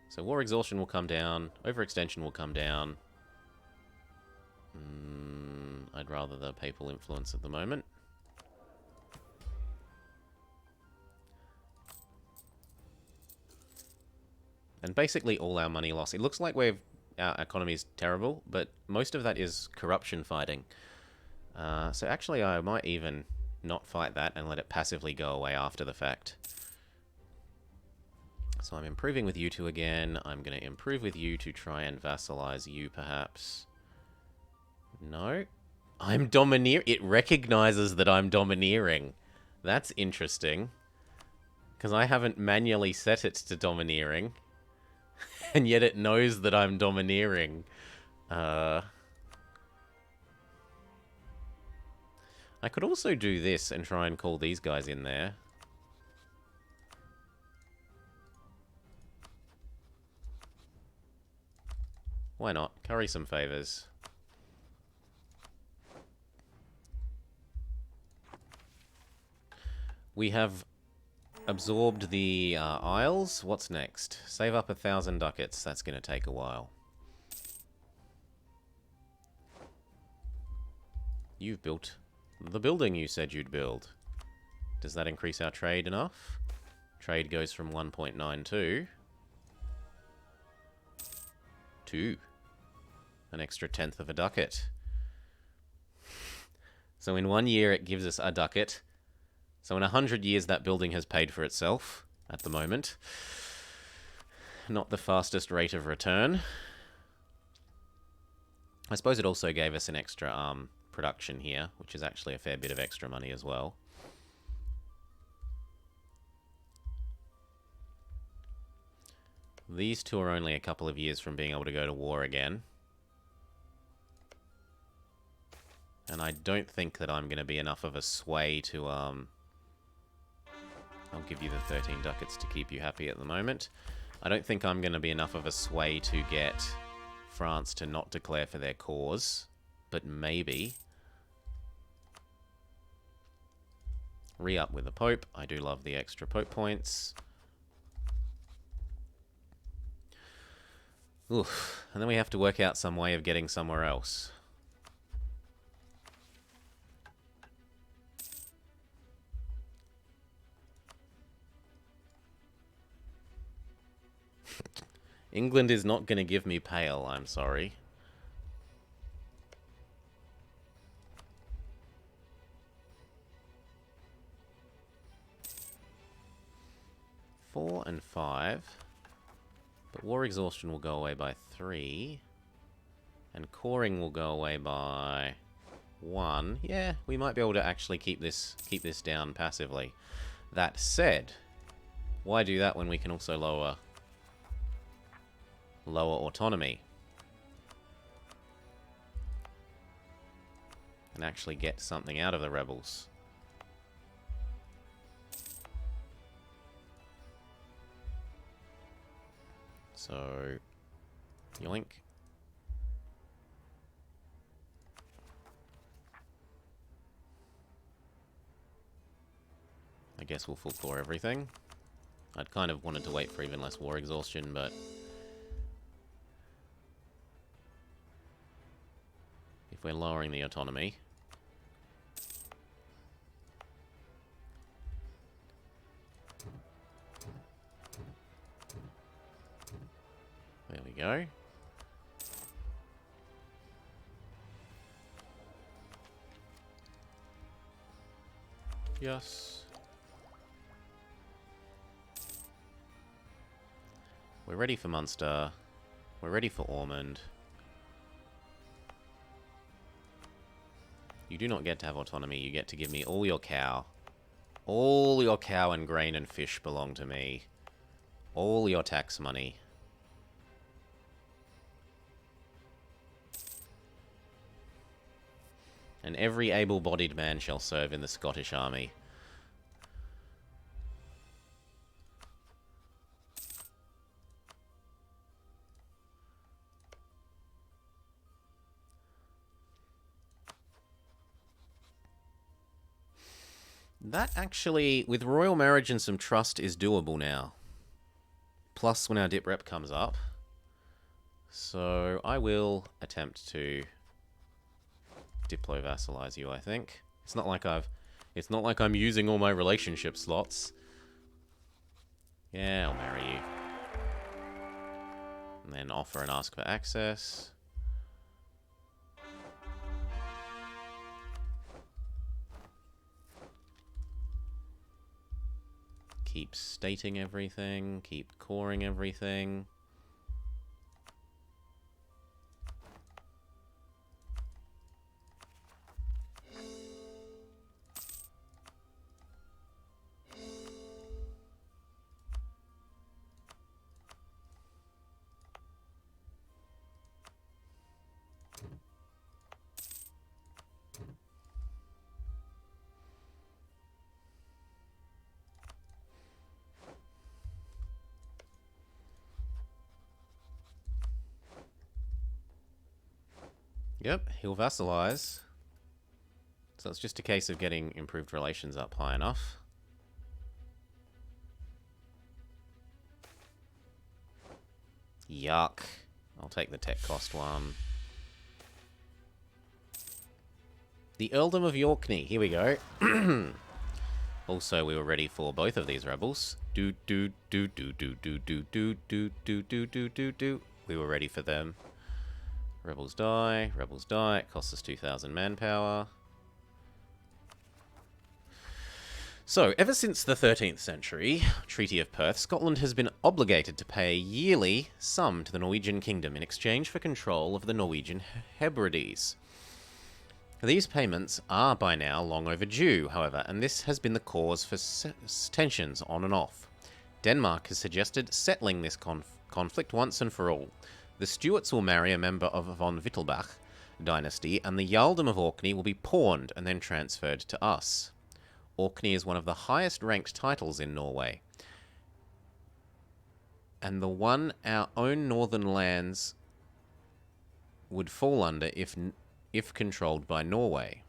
So war exhaustion will come down. Overextension will come down. I'd rather the papal influence at the moment. And basically all our money loss. It looks like our economy's terrible, but most of that is corruption fighting. So actually I might even not fight that and let it passively go away after the fact. So I'm improving with you two again. I'm going to improve with you to try and vassalize you, perhaps. No? I'm domineer. It recognizes that I'm domineering. That's interesting. Because I haven't manually set it to domineering. And yet it knows that I'm domineering. I could also do this and try and call these guys in there. Why not? Curry some favors. We have absorbed the Isles. What's next? Save up 1,000 ducats. That's going to take a while. You've built the building you said you'd build. Does that increase our trade enough? Trade goes from 1.92 to an extra tenth of a ducat. So in 1 year it gives us a ducat. So in 100 years that building has paid for itself at the moment. Not the fastest rate of return. I suppose it also gave us an extra production here, which is actually a fair bit of extra money as well. These two are only a couple of years from being able to go to war again. And I don't think that I'm going to be enough of a sway to, I'll give you the 13 ducats to keep you happy at the moment. I don't think I'm going to be enough of a sway to get France to not declare for their cause. But maybe. Re-up with the Pope. I do love the extra Pope points. Oof. And then we have to work out some way of getting somewhere else. England is not going to give me Pale, I'm sorry. Four and 5. But war exhaustion will go away by 3. And coring will go away by 1. Yeah, we might be able to actually keep this down passively. That said, why do that when we can also lower autonomy? And actually get something out of the rebels. So, yoink. I guess we'll full core everything. I'd kind of wanted to wait for even less war exhaustion, but if we're lowering the autonomy, there we go. Yes. We're ready for Munster. We're ready for Ormond. You do not get to have autonomy. You get to give me all your cow. All your cow and grain and fish belong to me. All your tax money. And every able-bodied man shall serve in the Scottish army. That actually, with royal marriage and some trust, is doable now. plus when our dip rep comes up. So I will attempt to Diplo vassalize you, I think. It's not like I'm using all my relationship slots. Yeah, I'll marry you. And then offer and ask for access. Keep stating everything, keep coring everything. Yep, he'll vassalize. So it's just a case of getting improved relations up high enough. Yuck. I'll take the tech cost one. The Earldom of Yorkney. Here we go. Also, we were ready for both of these rebels. We were ready for them. Rebels die. Rebels die. It costs us 2,000 manpower. So, ever since the 13th century, Treaty of Perth, Scotland has been obligated to pay a yearly sum to the Norwegian kingdom in exchange for control of the Norwegian Hebrides. These payments are by now long overdue, however, and this has been the cause for tensions on and off. Denmark has suggested settling this conflict once and for all. The Stuarts will marry a member of von Wittelbach dynasty, and the Jarldom of Orkney will be pawned and then transferred to us. Orkney is one of the highest ranked titles in Norway, and the one our own northern lands would fall under if controlled by Norway.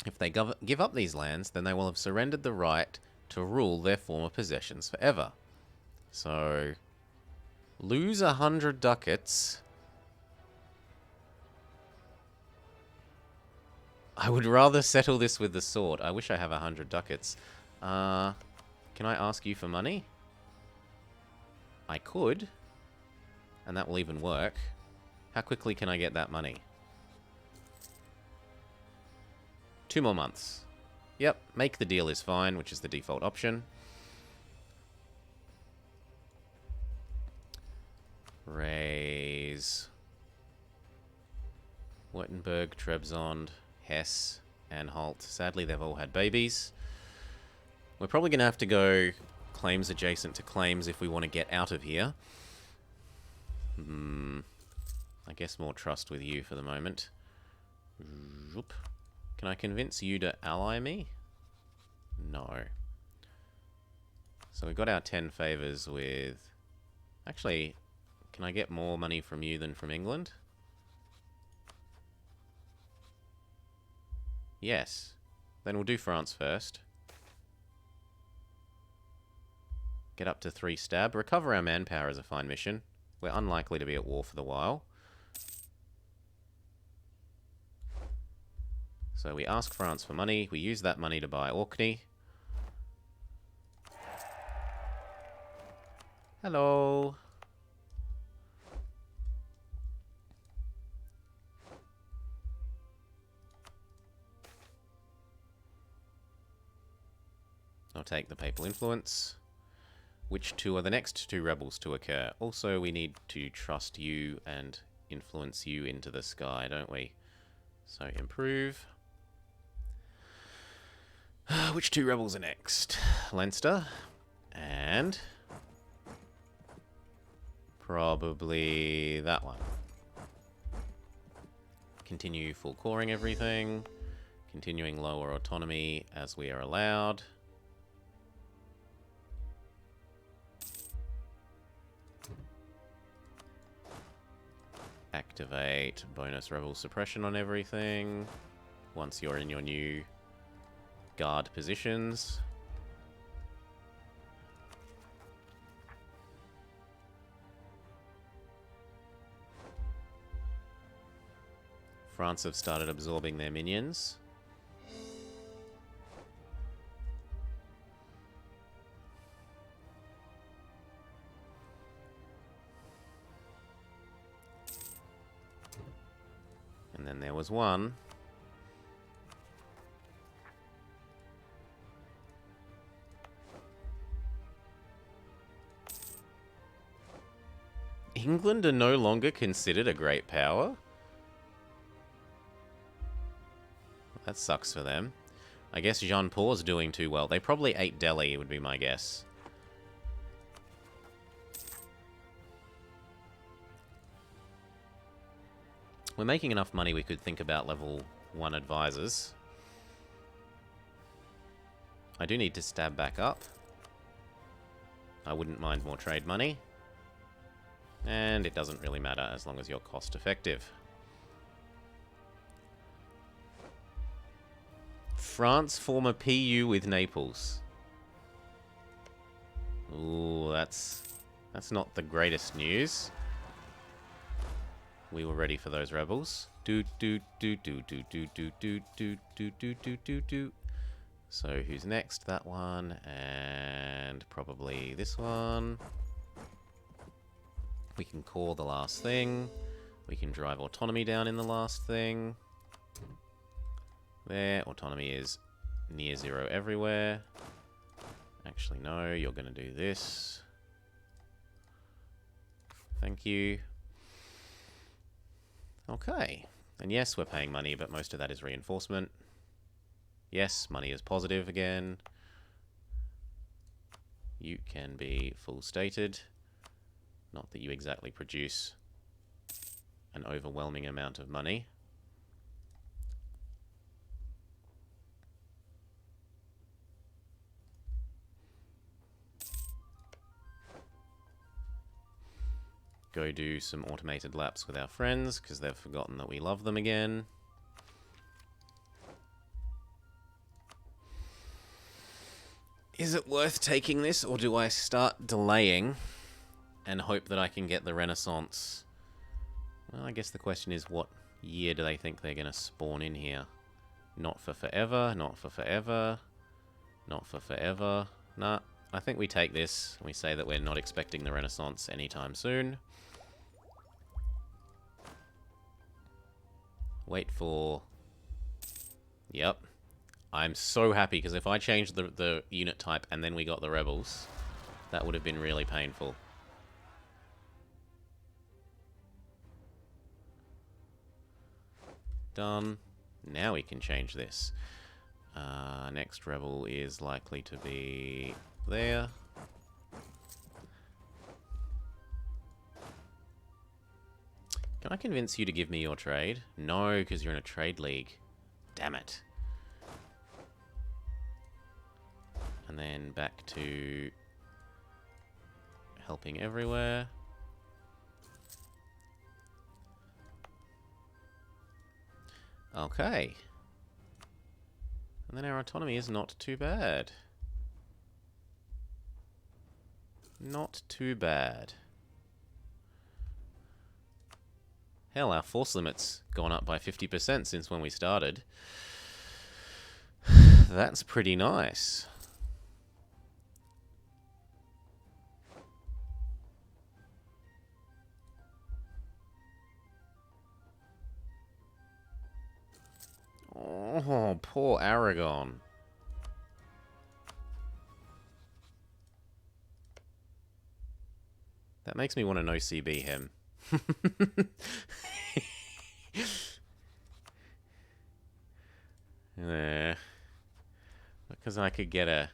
If they give up these lands, then they will have surrendered the right to rule their former possessions forever. So, lose 100 ducats. I would rather settle this with the sword. I wish I have 100 ducats. Can I ask you for money? I could. And that will even work. How quickly can I get that money? 2 more months. Yep, make the deal is fine, which is the default option. Raise Württemberg, Trebizond, Hesse, Anhalt. Sadly, they've all had babies. We're probably going to have to go claims adjacent to claims if we want to get out of here. I guess more trust with you for the moment. Can I convince you to ally me? No. So we got our 10 favours with... Actually, can I get more money from you than from England? Yes. Then we'll do France first. Get up to 3 stab. Recover our manpower is a fine mission. We're unlikely to be at war for the while. So we ask France for money. We use that money to buy Orkney. Hello. I'll take the Papal Influence. Which 2 are the next 2 rebels to occur? Also, we need to trust you and influence you into the sky, don't we? So, improve. Which 2 rebels are next? Leinster. And... probably that one. Continue full coring everything. Continuing lower autonomy as we are allowed. Activate bonus rebel suppression on everything once you're in your new guard positions. France have started absorbing their minions. And then there was one. England are no longer considered a great power? That sucks for them. I guess Jean Paul's doing too well. They probably ate Delhi, would be my guess. We're making enough money we could think about level 1 advisors. I do need to stab back up. I wouldn't mind more trade money. And it doesn't really matter as long as you're cost effective. France form a PU with Naples. Ooh, that's not the greatest news. We were ready for those rebels. Do do do do do do do do do do do do do do. So who's next? That one, and probably this one. We can call the last thing. We can drive autonomy down in the last thing. There, autonomy is near 0 everywhere. Actually, no, you're going to do this. Thank you. Okay. And yes, we're paying money, but most of that is reinforcement. Yes, money is positive again. You can be full stated. Not that you exactly produce an overwhelming amount of money. Go do some automated laps with our friends, because they've forgotten that we love them again. Is it worth taking this, or do I start delaying and hope that I can get the Renaissance? Well, I guess the question is, what year do they think they're going to spawn in here? Not for forever, not for forever, not for forever. Nah, I think we take this. We say that we're not expecting the Renaissance anytime soon. Wait for... Yep. I'm so happy, because if I changed the unit type and then we got the rebels, that would have been really painful. Done. Now we can change this. Next rebel is likely to be there. Can I convince you to give me your trade? No, because you're in a trade league. Damn it. And then back to helping everywhere. Okay. And then our autonomy is not too bad. Not too bad. Hell, our force limit's gone up by 50% since when we started. That's pretty nice. Oh, poor Aragon. That makes me want to no CB him. Yeah. Because I could get a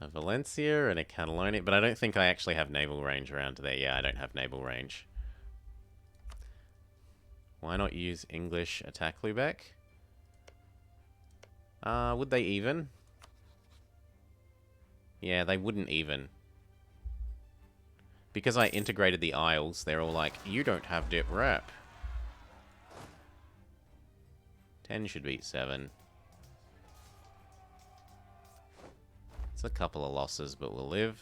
Valencia and a Catalonia, but I don't think I actually have naval range around there. Yeah, I don't have naval range. Why not use English attack Lubeck? Would they even? Yeah, they wouldn't even. Because I integrated the Isles, they're all like, you don't have dip rep. 10 should beat 7. It's a couple of losses, but we'll live.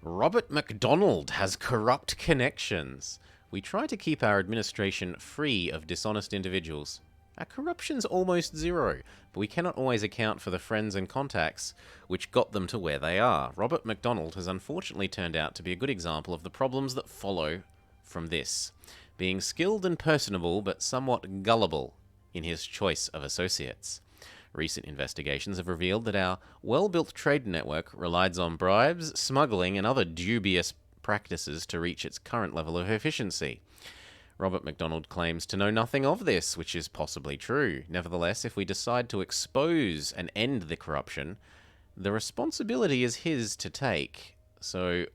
Robert MacDonald has corrupt connections. We try to keep our administration free of dishonest individuals. Our corruption's almost zero, but we cannot always account for the friends and contacts which got them to where they are. Robert MacDonald has unfortunately turned out to be a good example of the problems that follow from this, being skilled and personable but somewhat gullible in his choice of associates. Recent investigations have revealed that our well-built trade network relies on bribes, smuggling, and other dubious practices to reach its current level of efficiency. Robert MacDonald claims to know nothing of this, which is possibly true. Nevertheless, if we decide to expose and end the corruption, the responsibility is his to take. So,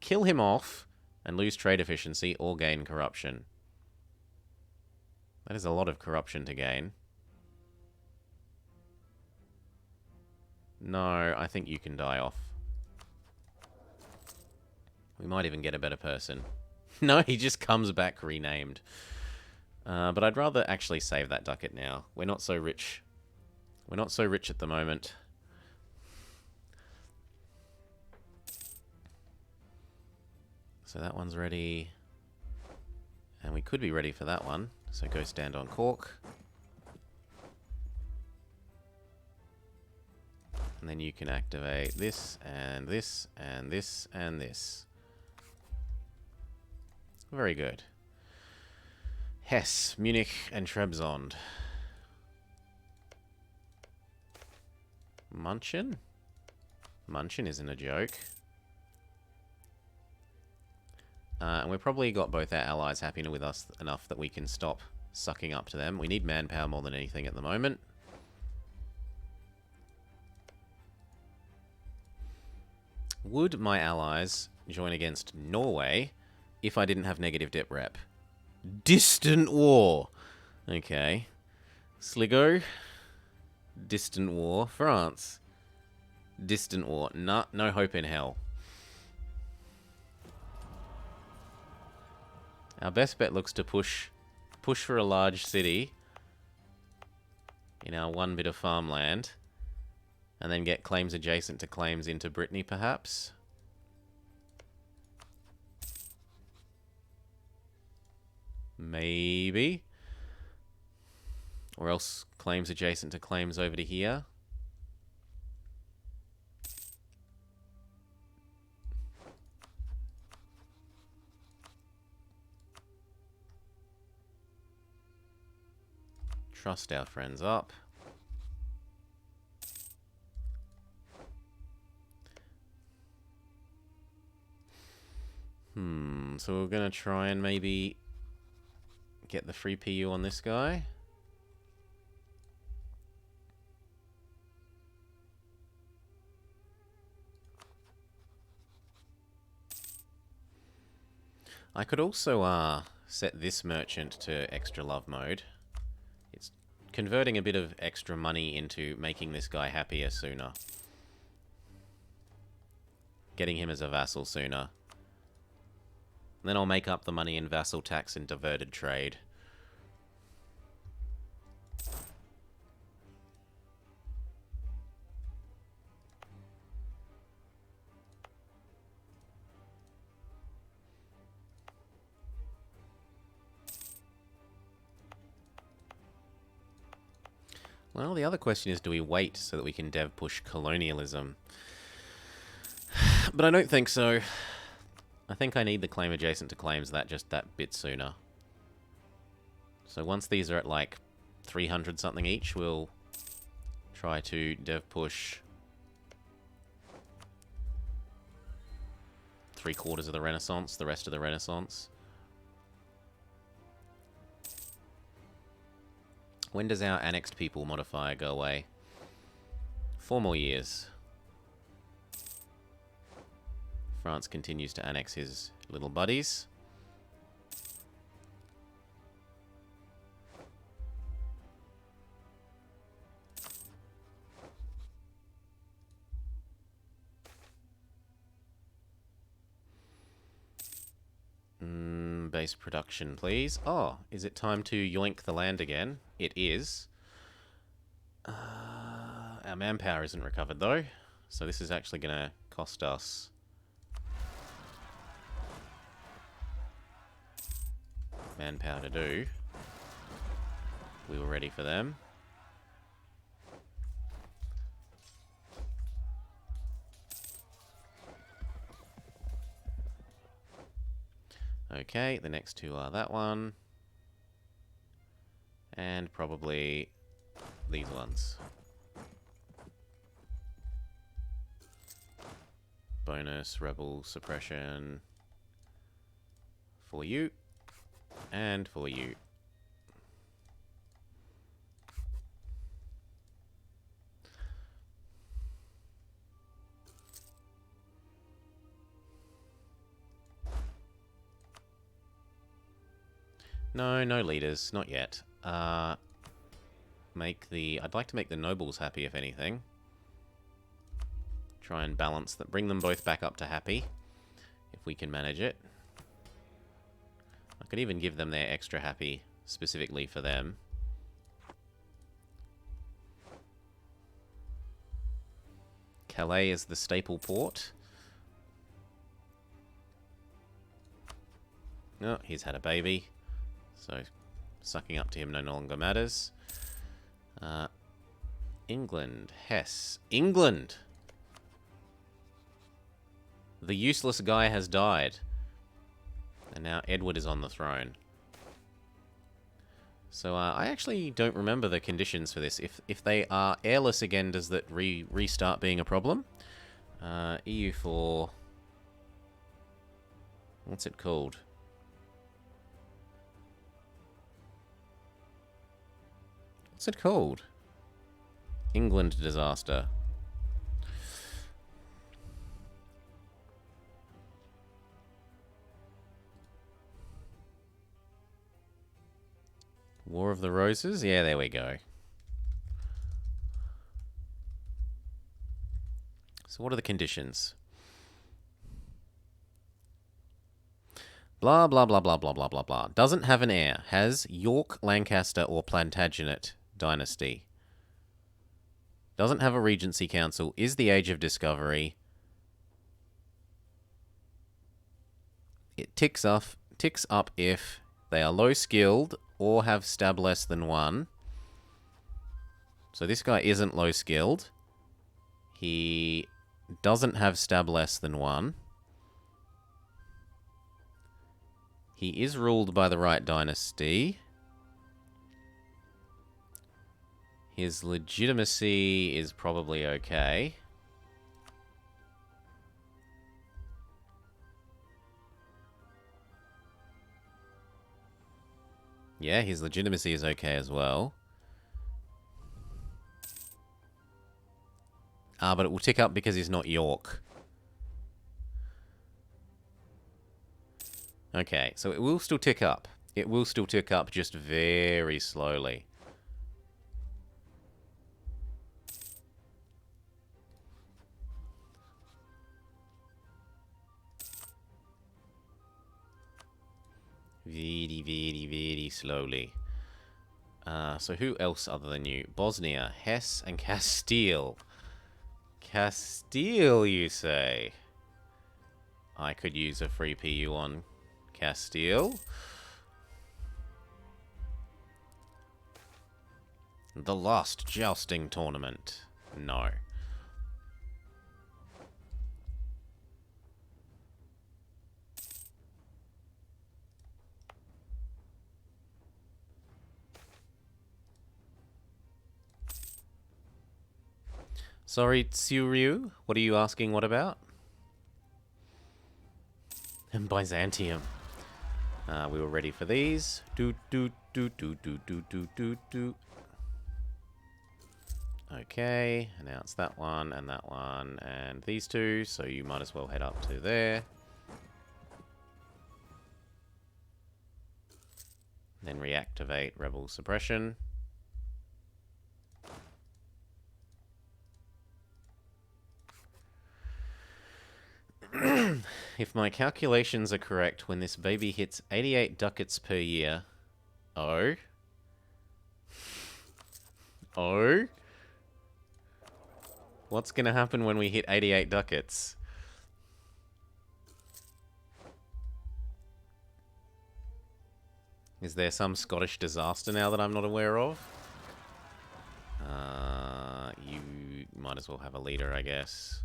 kill him off and lose trade efficiency or gain corruption. That is a lot of corruption to gain. No, I think you can die off. We might even get a better person. No, he just comes back renamed. But I'd rather actually save that ducat now. We're not so rich. We're not so rich at the moment. So that one's ready. And we could be ready for that one. So go stand on cork. And then you can activate this, and this, and this, and this. Very good. Hesse, Munich, and Trebizond. Munchin? Munchin isn't a joke. And we've probably got both our allies happy with us enough that we can stop sucking up to them. We need manpower more than anything at the moment. Would my allies join against Norway if I didn't have negative debt rep? Distant war. Okay. Sligo. Distant war. France. Distant war. No hope in hell. Our best bet looks to push for a large city in our one bit of farmland. And then get claims adjacent to claims into Brittany, perhaps. Maybe. Or else claims adjacent to claims over to here. Trust our friends up. So we're going to try and maybe get the free PU on this guy. I could also set this merchant to extra love mode. It's converting a bit of extra money into making this guy happier sooner. Getting him as a vassal sooner. Then I'll make up the money in vassal tax and diverted trade. Well, the other question is, do we wait so that we can dev push colonialism? But I don't think so. I think I need the claim adjacent to claims that bit sooner. So once these are at like 300 something each, we'll try to dev push 3/4 of the Renaissance, the rest of the Renaissance. When does our annexed people modifier go away? 4 more years. France continues to annex his little buddies. Base production, please. Oh, is it time to yoink the land again? It is. Our manpower isn't recovered, though. So this is actually going to cost us manpower to do. We were ready for them. Okay, the next two are that one. And probably these ones. Bonus, rebel, suppression. For you. And for you. No, no leaders. Not yet. I'd like to make the nobles happy, if anything. Try and balance that. Bring them both back up to happy. If we can manage it. I could even give them their extra happy specifically for them. Calais is the staple port. Oh, he's had a baby. So, sucking up to him no longer matters. England. Hesse. England! The useless guy has died. And now Edward is on the throne. So, I actually don't remember the conditions for this. If they are heirless again, does that restart being a problem? EU4... What's it called? What's it called? England disaster. War of the Roses? Yeah, there we go. So what are the conditions? Blah, blah, blah, blah, blah, blah, blah, blah. Doesn't have an heir. Has York, Lancaster, or Plantagenet dynasty. Doesn't have a regency council. Is the age of discovery. It ticks up if they are low skilled or have stab less than 1. So this guy isn't low skilled. He doesn't have stab less than 1. He is ruled by the right dynasty. His legitimacy is probably okay. Yeah, his legitimacy is okay as well. But it will tick up because he's not York. Okay, so it will still tick up. It will still tick up, just very slowly. Very slowly. So who else other than you? Bosnia, Hesse, and Castile. Castile, you say? I could use a free PU on Castile. The last jousting tournament. No. Sorry, Tsuryu, what are you asking what about? And Byzantium. We were ready for these. Okay, now it's that one, and these two, so you might as well head up to there. Then reactivate rebel suppression. If my calculations are correct, when this baby hits 88 ducats per year... Oh? Oh? What's gonna happen when we hit 88 ducats? Is there some Scottish disaster now that I'm not aware of? You might as well have a leader, I guess.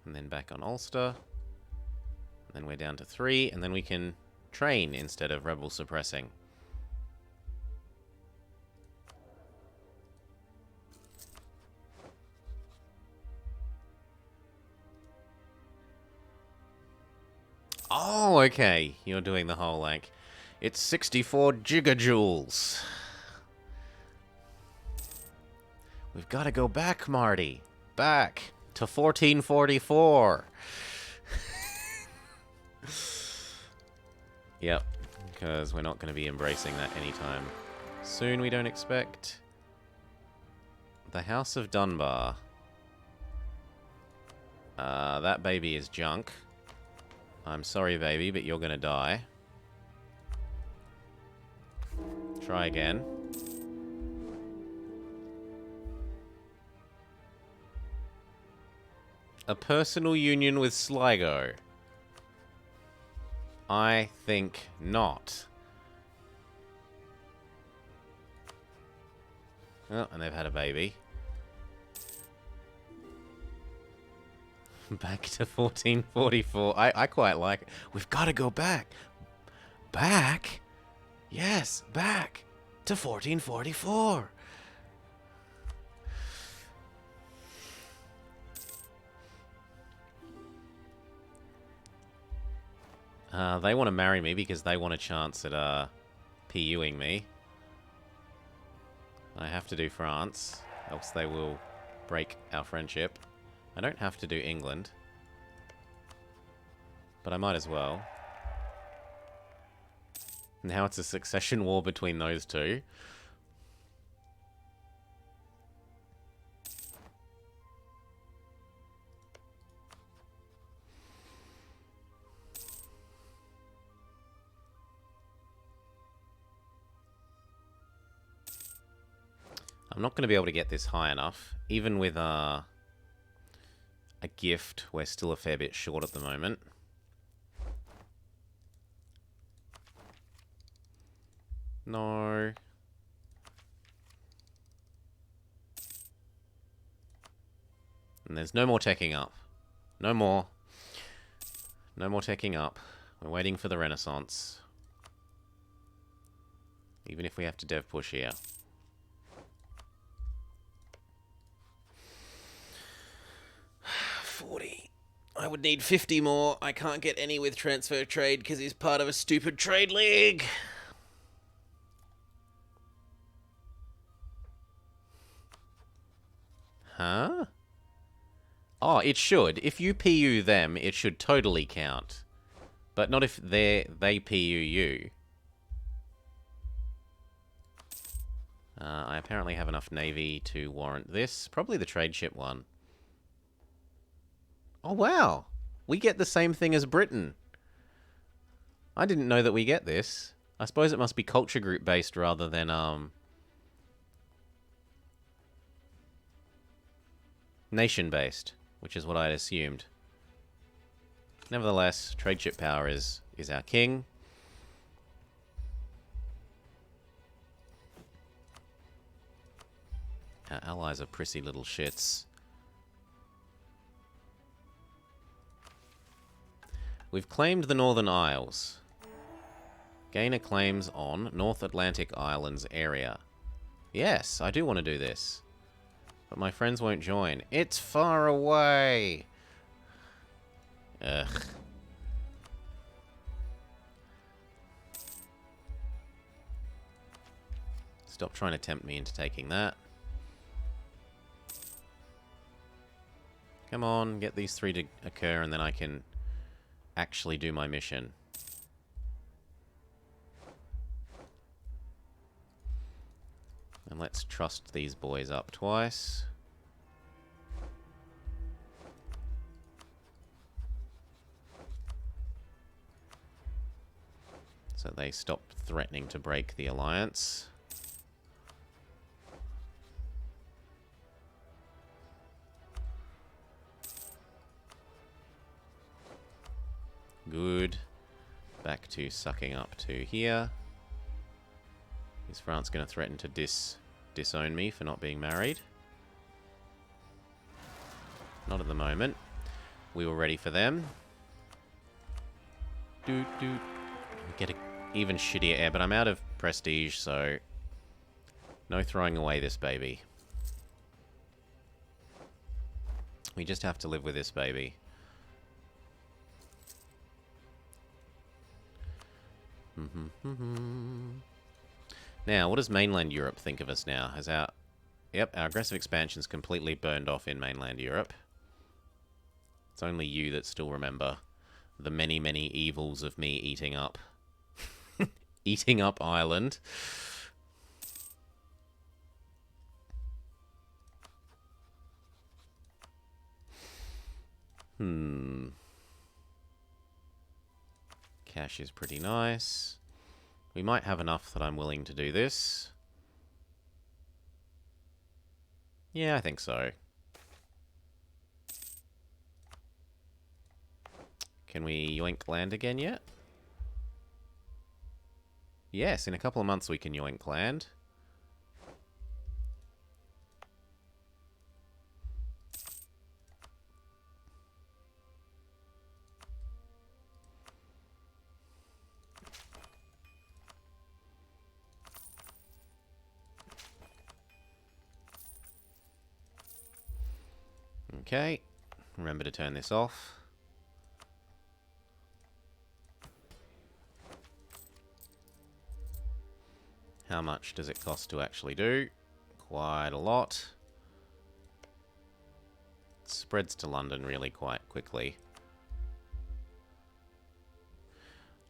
And then back on Ulster. And then we're down to 3, and then we can train instead of rebel suppressing. Oh, okay. You're doing the whole, like, it's 64 gigajoules. We've got to go back, Marty. Back to 1444. Yep, because we're not going to be embracing that anytime soon, we don't expect. The House of Dunbar. That baby is junk. I'm sorry, baby, but you're going to die. Try again. A personal union with Sligo. I think not. Oh, and they've had a baby. Back to 1444. I quite like it. We've got to go back. Back? Yes, back to 1444. They want to marry me because they want a chance at PUing me. I have to do France, else they will break our friendship. I don't have to do England, but I might as well. Now it's a succession war between those two. I'm not going to be able to get this high enough. Even with a gift, we're still a fair bit short at the moment. No. And there's no more teching up. No more. No more teching up. We're waiting for the Renaissance. Even if we have to dev push here. I would need 50 more. I can't get any with transfer trade because he's part of a stupid trade league. Huh? Oh, it should. If you PU them, it should totally count. But not if they PU you. I apparently have enough navy to warrant this. Probably the trade ship one. Oh, wow. We get the same thing as Britain. I didn't know that we get this. I suppose it must be culture group based rather than, nation based, which is what I'd assumed. Nevertheless, trade ship power is our king. Our allies are prissy little shits. We've claimed the Northern Isles. Gainer claims on North Atlantic Islands area. Yes, I do want to do this. But my friends won't join. It's far away! Ugh. Stop trying to tempt me into taking that. Come on, get these 3 to occur and then I can actually do my mission. And let's trust these boys up twice. So they stop threatening to break the alliance. Good. Back to sucking up to here. Is France going to threaten to disown me for not being married? Not at the moment. We were ready for them. Doot doot. Get an even shittier air, but I'm out of prestige, so no throwing away this baby. We just have to live with this baby. Now, what does mainland Europe think of us now? Has our... Yep, our aggressive expansion's completely burned off in mainland Europe. It's only you that still remember the many, many evils of me eating up... eating up Ireland. Cash is pretty nice. We might have enough that I'm willing to do this. Yeah, I think so. Can we yoink land again yet? Yes, in a couple of months we can yoink land. Okay, remember to turn this off. How much does it cost to actually do? Quite a lot. It spreads to London really quite quickly.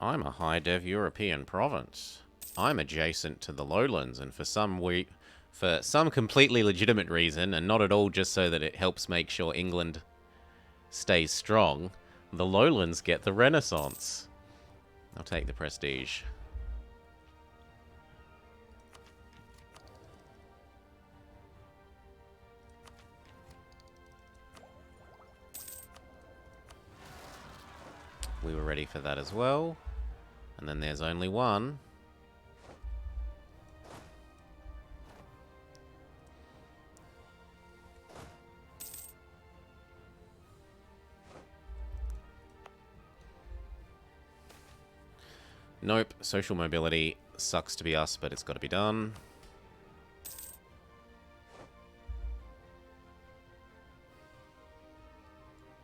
I'm a high-dev European province. I'm adjacent to the lowlands, and for some completely legitimate reason, and not at all just so that it helps make sure England stays strong, the lowlands get the Renaissance. I'll take the prestige. We were ready for that as well. And then there's only one. Nope, social mobility sucks to be us, but it's got to be done.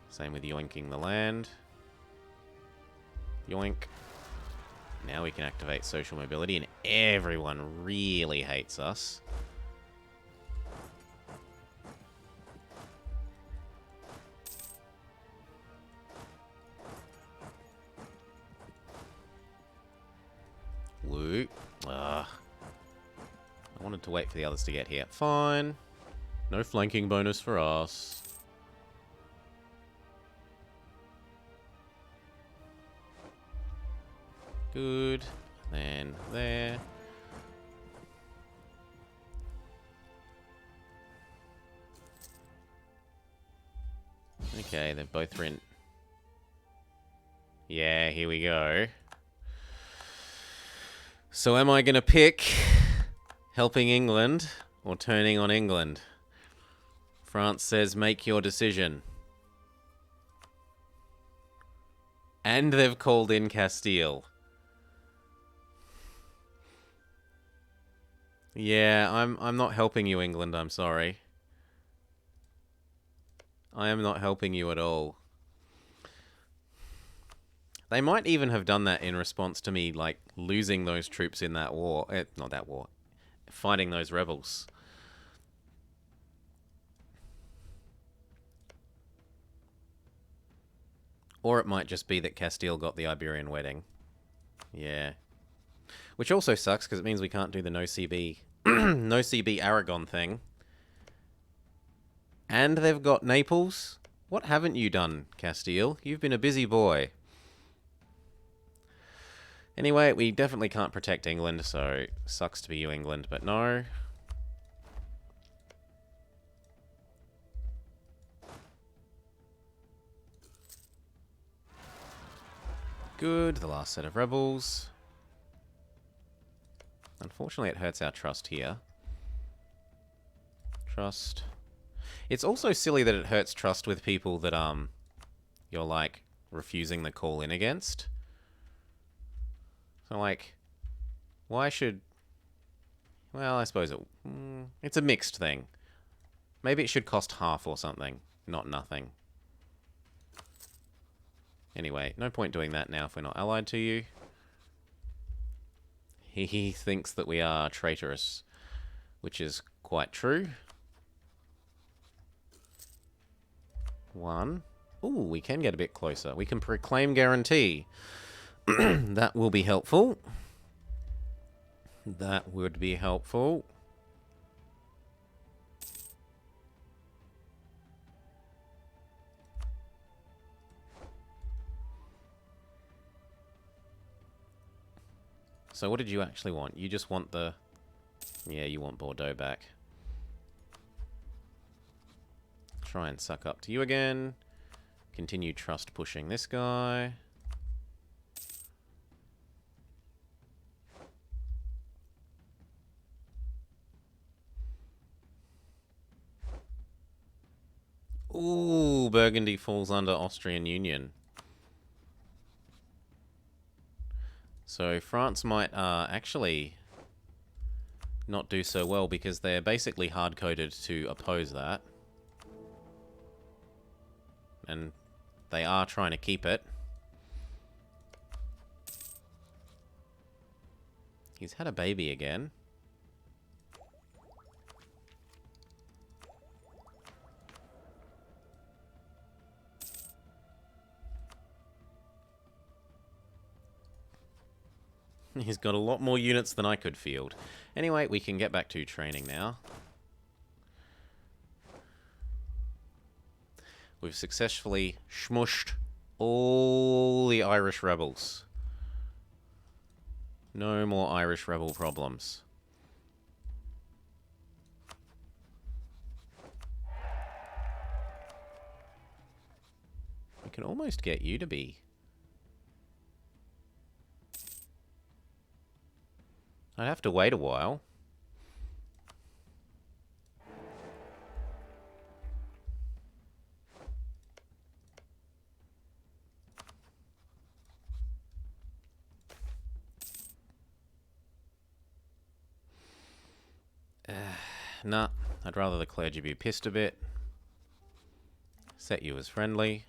Same with yoinking the land. Yoink. Now we can activate social mobility, and everyone really hates us. Woo. I wanted to wait for the others to get here. Fine. No flanking bonus for us. Good. Then there. Okay, they're both rent. Yeah, here we go. So am I going to pick helping England or turning on England? France says make your decision. And they've called in Castile. Yeah, I'm not helping you, England, I'm sorry. I am not helping you at all. They might even have done that in response to me, like, losing those troops in that war. Not that war. Fighting those rebels. Or it might just be that Castile got the Iberian wedding. Yeah. Which also sucks, because it means we can't do the no CB... no CB Aragon thing. And they've got Naples? What haven't you done, Castile? You've been a busy boy. Anyway, we definitely can't protect England, so sucks to be you, England, but no. good. The last set of rebels. Unfortunately, it hurts our trust here. Trust. It's also silly that it hurts trust with people that, you're, like, refusing the call in against. So, like, why should... Well, I suppose it's a mixed thing. Maybe it should cost half or something, not nothing. Anyway, no point doing that now if we're not allied to you. He thinks that we are traitorous, which is quite true. 1. Ooh, we can get a bit closer. We can proclaim guarantee. That will be helpful. That would be helpful. So what did you actually want? You just want the... Yeah, you want Bordeaux back. Try and suck up to you again. Continue trust pushing this guy. Ooh, Burgundy falls under Austrian Union. So France might actually not do so well because they're basically hard-coded to oppose that. And they are trying to keep it. He's had a baby again. He's got a lot more units than I could field. Anyway, we can get back to training now. We've successfully smushed all the Irish rebels. No more Irish rebel problems. We can almost get you to be... I'd have to wait a while. Nah, I'd rather the clergy be pissed a bit. Set you as friendly.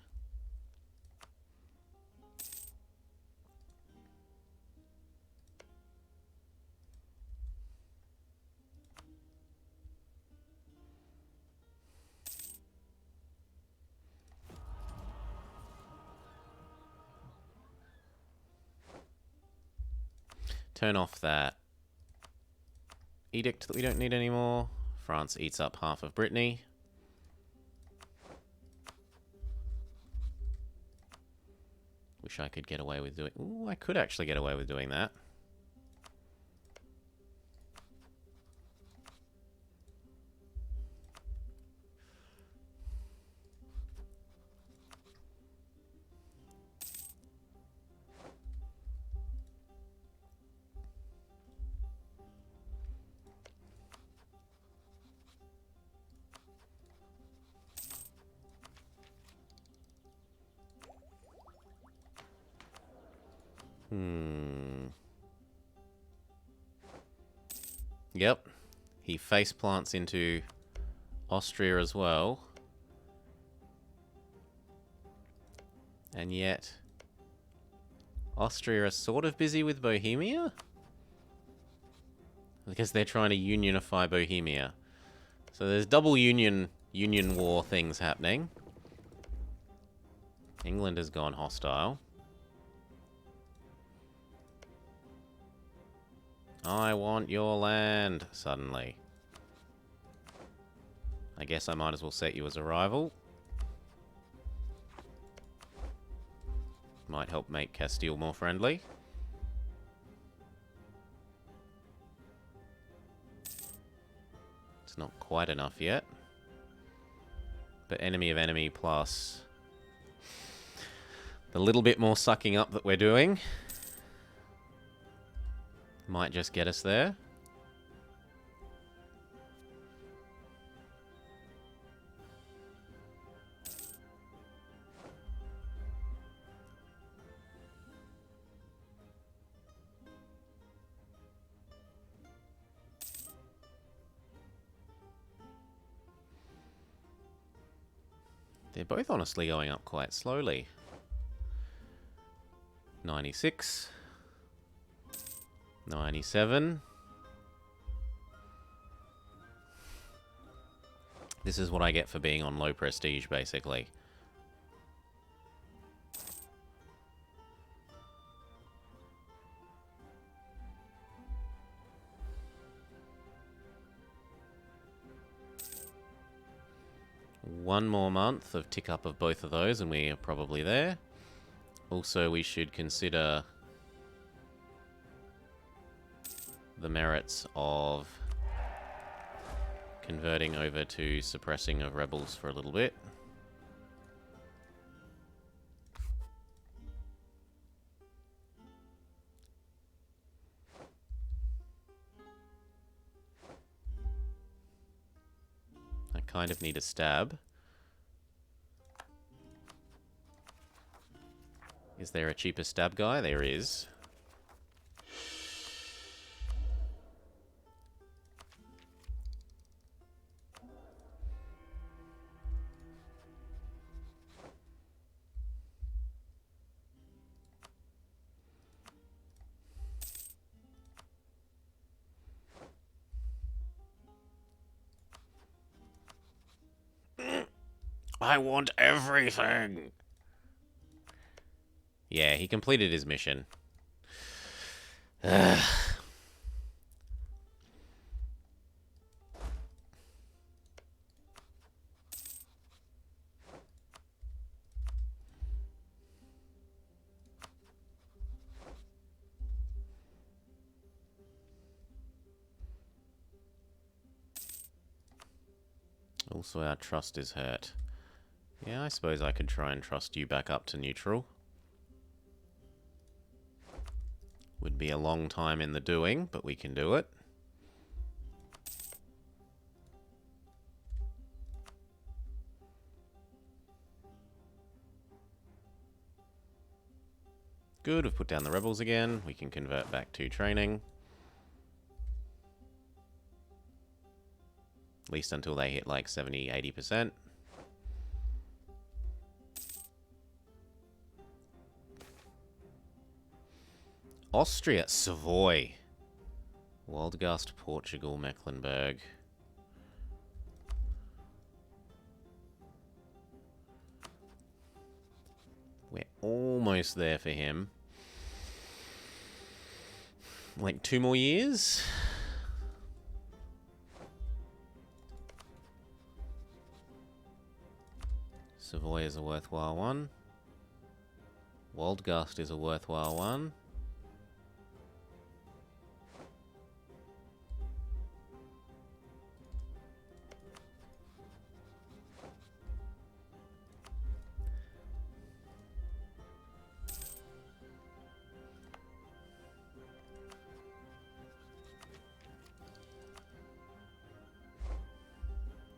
Turn off that edict that we don't need anymore. France eats up half of Brittany. Wish I could get away with doing... Ooh, I could actually get away with doing that. Yep. He face plants into Austria as well. And yet... Austria are sort of busy with Bohemia? Because they're trying to unify Bohemia. So there's double union war things happening. England has gone hostile. I want your land, suddenly. I guess I might as well set you as a rival. Might help make Castile more friendly. It's not quite enough yet. But enemy of enemy plus... The little bit more sucking up that we're doing might just get us there. They're both honestly going up quite slowly. 96. 97. This is what I get for being on low prestige, basically. One more month of tick up of both of those and we are probably there. Also, we should consider the merits of converting over to suppressing of rebels for a little bit. I kind of need a stab. Is there a cheaper stab guy? There is. I want everything! Yeah, he completed his mission. Also, our trust is hurt. Yeah, I suppose I could try and trust you back up to neutral. Would be a long time in the doing, but we can do it. Good, we've put down the rebels again. We can convert back to training. At least until they hit like 70-80%. Austria, Savoy. Waldgast, Portugal, Mecklenburg. We're almost there for him. Like 2 more years? Savoy is a worthwhile one. Waldgast is a worthwhile one.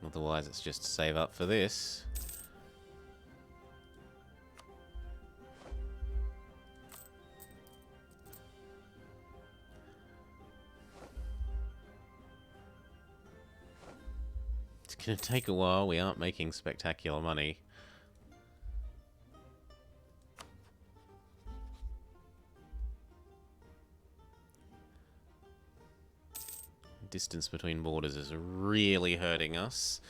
Otherwise, it's just to save up for this. It's going to take a while. We aren't making spectacular money. Distance between borders is really hurting us.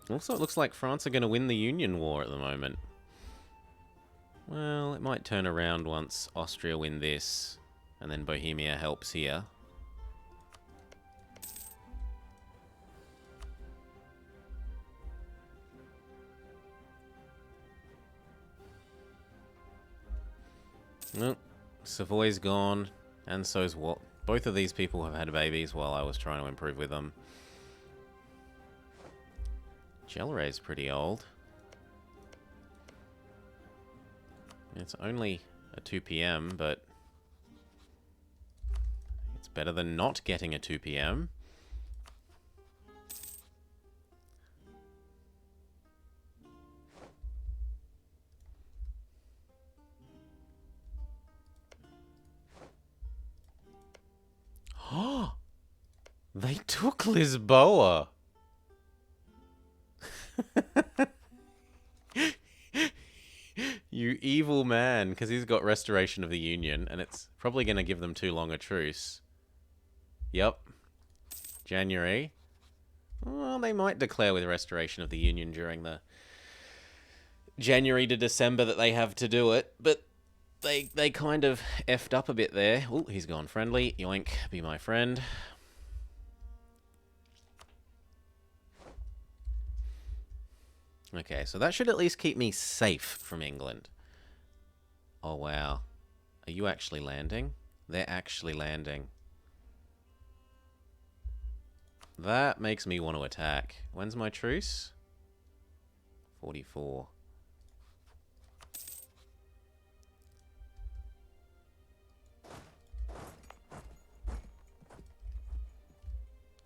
Also, it looks like France are going to win the Union War at the moment. Well, it might turn around once Austria win this, and then Bohemia helps here. Nope. Savoy's gone, and so's what? Both of these people have had babies while I was trying to improve with them. Gelray's pretty old. It's only a 2 p.m., but it's better than not getting a 2 p.m. Oh, they took Lisboa. You evil man, because he's got Restoration of the Union, and it's probably going to give them too long a truce. Yep. January. Well, they might declare with Restoration of the Union during the January to December that they have to do it, but they kind of effed up a bit there. Oh, he's gone friendly. Yoink, be my friend. Okay, so that should at least keep me safe from England. Oh, wow. Are you actually landing? They're actually landing. That makes me want to attack. When's my truce? 44.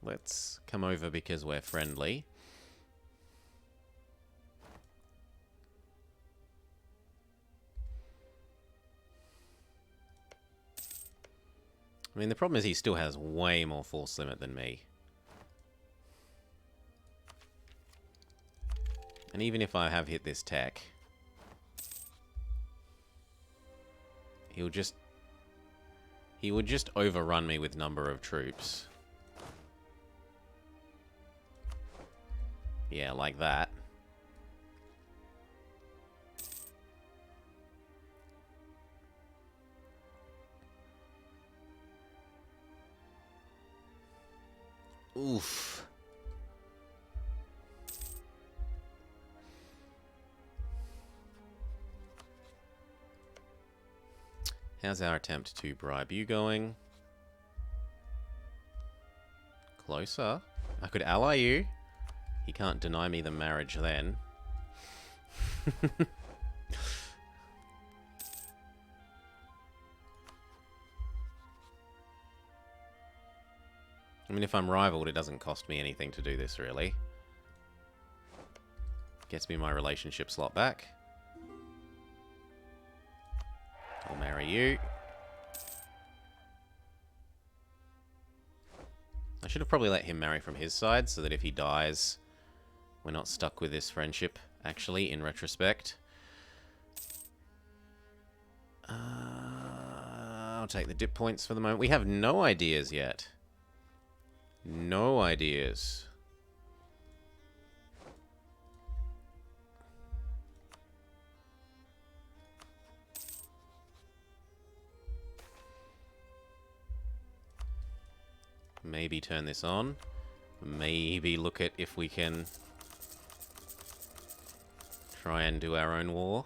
Let's come over because we're friendly. I mean, the problem is he still has way more force limit than me. And even if I have hit this tech, he would just overrun me with number of troops. Yeah, like that. Oof. How's our attempt to bribe you going? Closer. I could ally you. He can't deny me the marriage then. I mean, if I'm rivaled, it doesn't cost me anything to do this, really. Gets me my relationship slot back. I'll marry you. I should have probably let him marry from his side, so that if he dies, we're not stuck with this friendship, actually, in retrospect. I'll take the dip points for the moment. We have no ideas yet. No ideas. Maybe turn this on. Maybe look at if we can try and do our own war.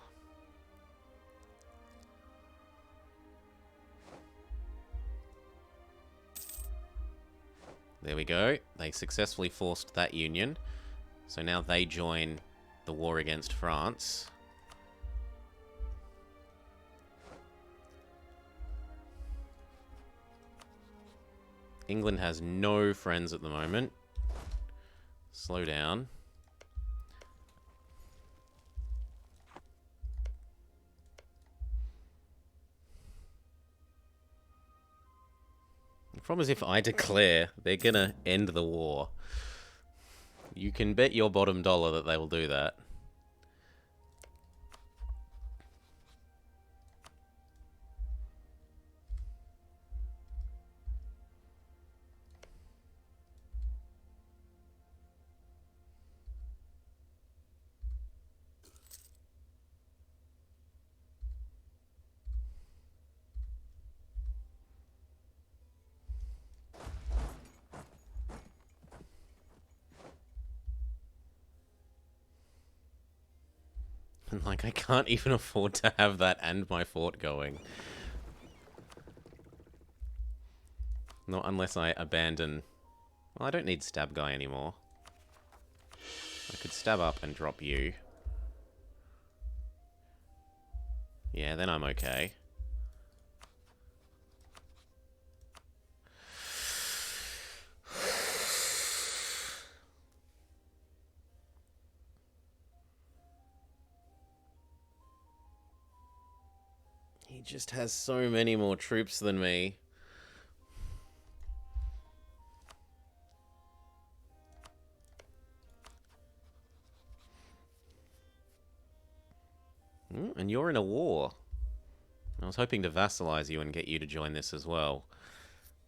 There we go. They successfully forced that union. So now they join the war against France. England has no friends at the moment. Slow down. The problem is if I declare, they're gonna end the war. You can bet your bottom dollar that they will do that. Like, I can't even afford to have that and my fort going. Not unless I abandon... Well, I don't need Stab Guy anymore. I could stab up and drop you. Yeah, then I'm okay. He just has so many more troops than me. And you're in a war. I was hoping to vassalize you and get you to join this as well.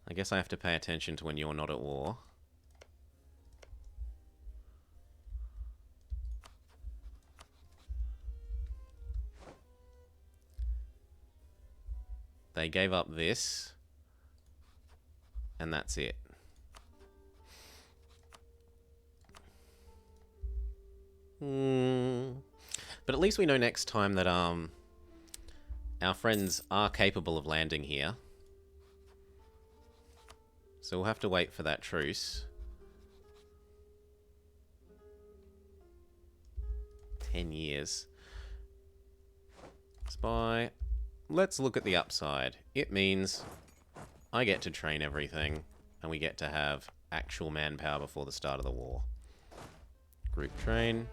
I guess I have to pay attention to when you're not at war. They gave up this. And that's it. But at least we know next time that our friends are capable of landing here. So we'll have to wait for that truce. 10 years. Spy. Let's look at the upside. It means I get to train everything, and we get to have actual manpower before the start of the war. Group train.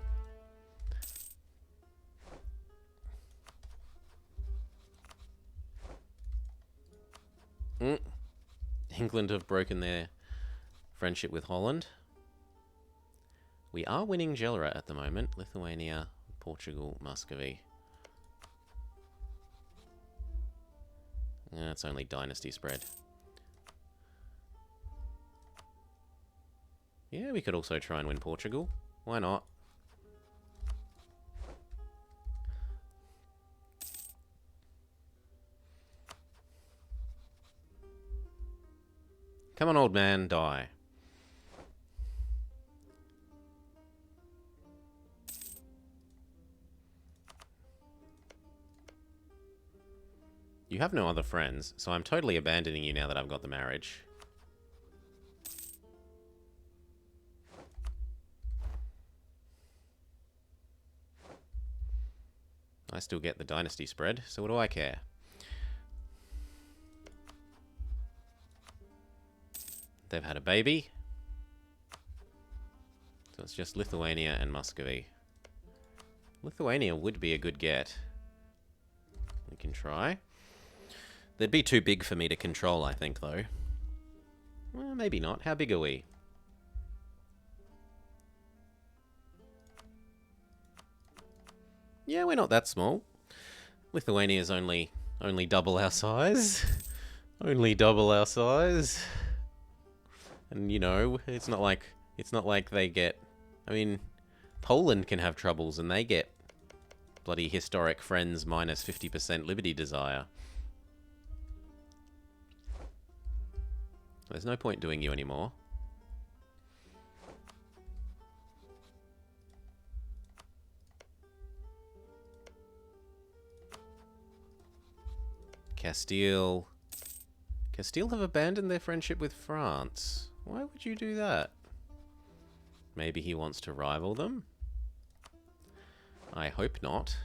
England have broken their friendship with Holland. We are winning Gelera at the moment. Lithuania, Portugal, Muscovy. It's only dynasty spread. Yeah, we could also try and win Portugal. Why not? Come on, old man, die. You have no other friends, so I'm totally abandoning you now that I've got the marriage. I still get the dynasty spread, so what do I care? They've had a baby. So it's just Lithuania and Muscovy. Lithuania would be a good get. We can try. They'd be too big for me to control, I think, though. Well, maybe not. How big are we? Yeah, we're not that small. Lithuania's only double our size. Only double our size. And you know, it's not like they get. I mean, Poland can have troubles, and they get bloody historic friends minus 50% liberty desire. There's no point doing you anymore. Castile. Castile have abandoned their friendship with France. Why would you do that? Maybe he wants to rival them? I hope not.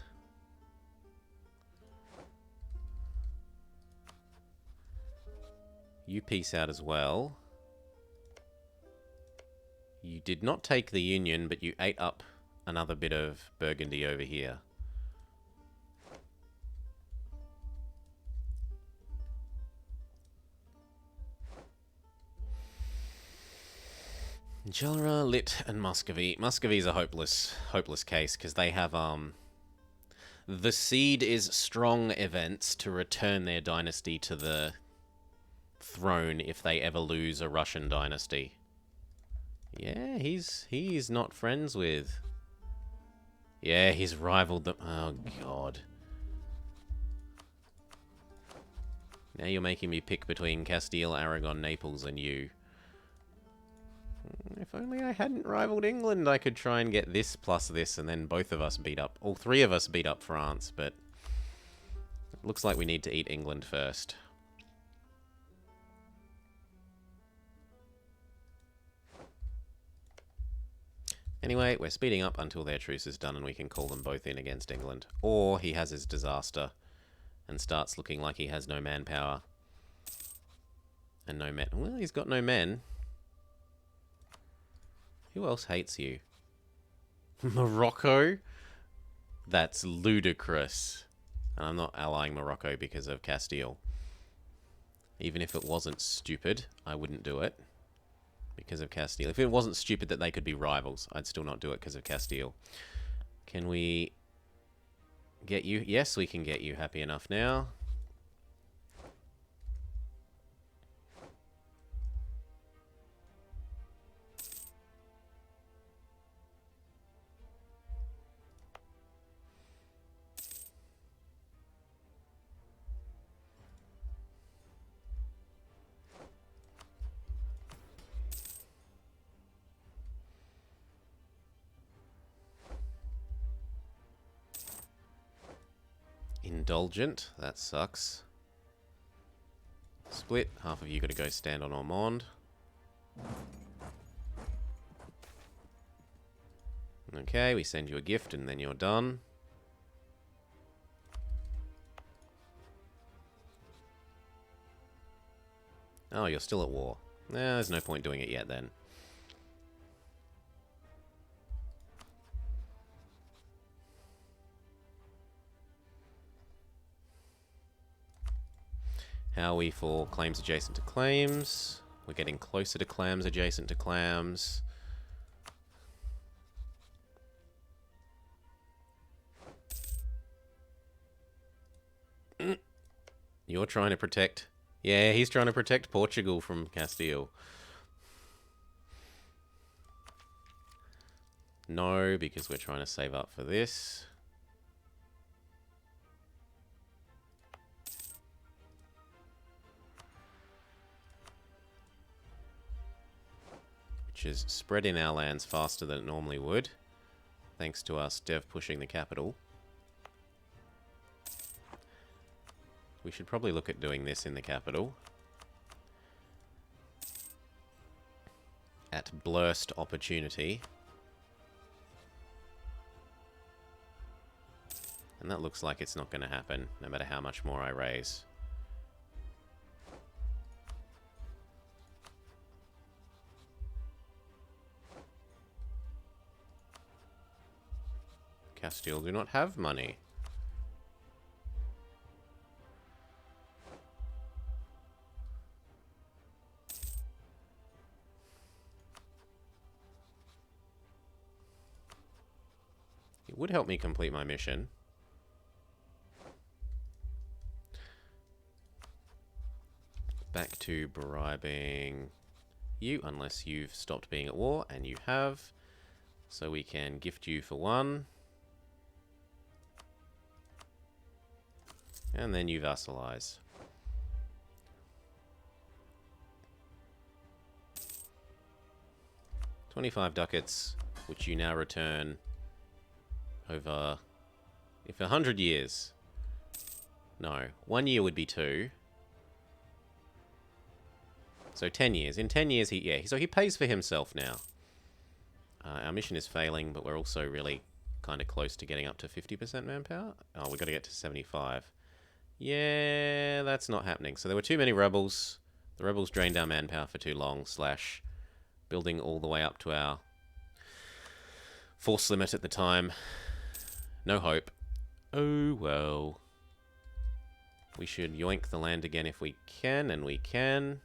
You peace out as well. You did not take the Union, but you ate up another bit of Burgundy over here. Gelera, Lit, and Muscovy. Muscovy's a hopeless case, because they have, the seed is strong events to return their dynasty to the throne if they ever lose a Russian dynasty. Yeah, he's not friends with... Yeah, he's rivaled them. Oh, God. Now you're making me pick between Castile, Aragon, Naples, and you. If only I hadn't rivaled England, I could try and get this plus this, and then both of us beat up... All three of us beat up France, but... It looks like we need to eat England first. Anyway, we're speeding up until their truce is done and we can call them both in against England. Or he has his disaster and starts looking like he has no manpower. And no men. Well, he's got no men. Who else hates you? Morocco? That's ludicrous. And I'm not allying Morocco because of Castile. Even if it wasn't stupid, I wouldn't do it because of Castile. If it wasn't stupid that they could be rivals, I'd still not do it because of Castile. Can we get you? Yes, we can get you. Happy enough now. Indulgent, that sucks. Split, half of you got to go stand on Ormond. Okay, we send you a gift and then you're done. Oh, you're still at war. Nah, there's no point doing it yet then. How are we for claims adjacent to claims? We're getting closer to clams adjacent to clams. You're trying to protect... Yeah, he's trying to protect Portugal from Castile. No, because we're trying to save up for this. Which is spreading our lands faster than it normally would, thanks to us dev pushing the capital. We should probably look at doing this in the capital. At blurst opportunity. And that looks like it's not going to happen, no matter how much more I raise. Castile do not have money. It would help me complete my mission. Back to bribing you, unless you've stopped being at war, and you have. So we can gift you for one. And then you vassalize. $25 ducats, which you now return over, if 100 years. No, 1 year would be 2. So 10 years. In 10 years, so he pays for himself now. Our mission is failing, but we're also really kind of close to getting up to 50% manpower. Oh, we've got to get to 75. Yeah, that's not happening. So there were too many rebels. The rebels drained our manpower for too long, / building all the way up to our force limit at the time. No hope. Oh, well. We should yoink the land again if we can, and we can.